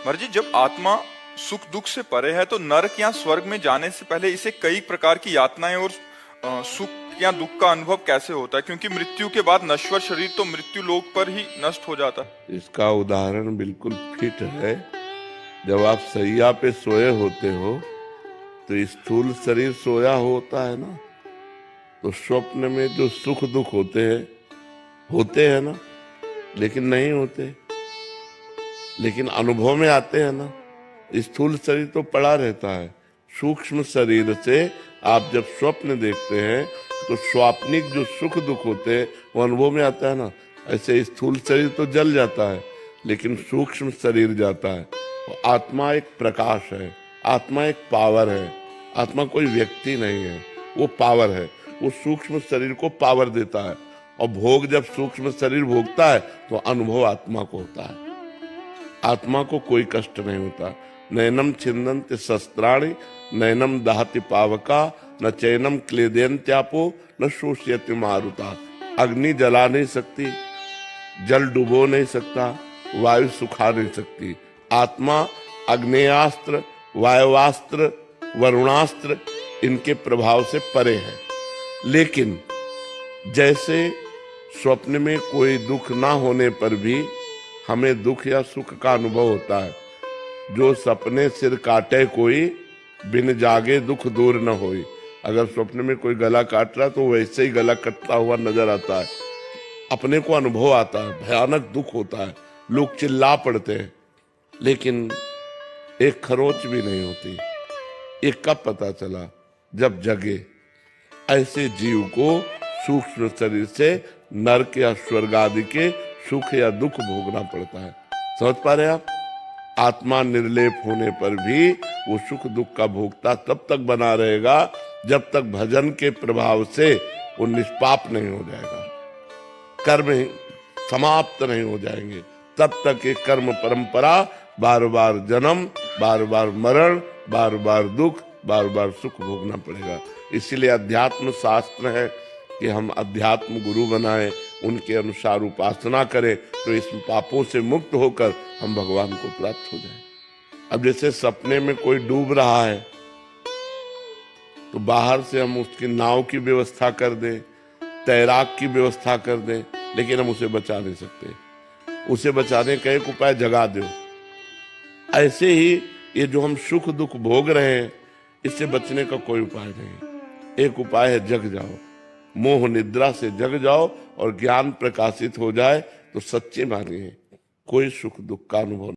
मर्जी, जब आत्मा सुख दुख से परे है तो नरक या स्वर्ग में जाने से पहले इसे कई प्रकार की यातनाएं और सुख या दुख का अनुभव कैसे होता है? क्योंकि मृत्यु के बाद नश्वर शरीर तो मृत्यु लोक पर ही नष्ट हो जाता है। इसका उदाहरण बिल्कुल फिट है। जब आप सैया पे सोए होते हो तो स्थूल शरीर सोया होता है ना, तो स्वप्न में जो सुख दुख होते हैं ना, लेकिन नहीं होते, लेकिन अनुभव में आते हैं ना। स्थूल शरीर तो पड़ा रहता है। सूक्ष्म शरीर से आप जब स्वप्न देखते हैं तो स्वाप्निक जो सुख दुख होते हैं वो अनुभव में आता है ना। ऐसे स्थूल शरीर तो जल जाता है, लेकिन सूक्ष्म शरीर जाता है। आत्मा एक प्रकाश है, आत्मा एक पावर है। आत्मा कोई व्यक्ति नहीं है, वो पावर है। वो सूक्ष्म शरीर को पावर देता है, और भोग जब सूक्ष्म शरीर भोगता है तो अनुभव आत्मा को होता है। आत्मा को कोई कष्ट नहीं होता। नैनम छिन्दन्ति शस्त्राणि, नैनम दहति पावका, न चैनम क्लेदयन्त्यापो, न शोष्यति मारुता। अग्नि जला नहीं सकती, जल डुबो नहीं सकता, वायु सुखा नहीं सकती। आत्मा अग्नेयास्त्र, वायुवास्त्र, वरुणास्त्र इनके प्रभाव से परे है। लेकिन जैसे स्वप्न में कोई दुख ना होने पर भी हमें दुख या सुख का अनुभव होता है। जो सपने सिर काटे कोई, बिन जागे दुख दूर न होई। अगर स्वप्न में कोई गला काट रहा तो वैसे ही गला कटता हुआ नजर आता है। अपने को अनुभव आता है, भयानक दुख होता है, लोग चिल्ला पड़ते हैं, लेकिन एक खरोच भी नहीं होती। ये कब पता चला? जब जगे। ऐसे जीव को सूक्ष्म शरीर से नरक या स्वर्ग आदि के सुख या दुख भोगना पड़ता है। समझ पा रहे आप? आत्मा निर्लेप होने पर भी वो सुख दुख का भोगता तब तक बना रहेगा जब तक भजन के प्रभाव से वो निष्पाप नहीं हो जाएगा, कर्म समाप्त नहीं हो जाएंगे। तब तक ये कर्म परंपरा बार बार जन्म, बार बार मरण, बार बार दुख, बार बार सुख भोगना पड़ेगा। इसीलिए अध्यात्म शास्त्र है कि हम अध्यात्म गुरु बनाएं, उनके अनुसार उपासना करें, तो इस पापों से मुक्त होकर हम भगवान को प्राप्त हो जाएं। अब जैसे सपने में कोई डूब रहा है तो बाहर से हम उसकी नाव की व्यवस्था कर दें, तैराक की व्यवस्था कर दें, लेकिन हम उसे बचा नहीं सकते। उसे बचाने का एक उपाय जगा दो। ऐसे ही ये जो हम सुख दुख भोग रहे हैं, इससे बचने का कोई उपाय नहीं। एक उपाय है, जग जाओ, मोह निद्रा से जग जाओ, और ज्ञान प्रकाशित हो जाए तो सच्चे मानिए कोई सुख दुख का अनुभव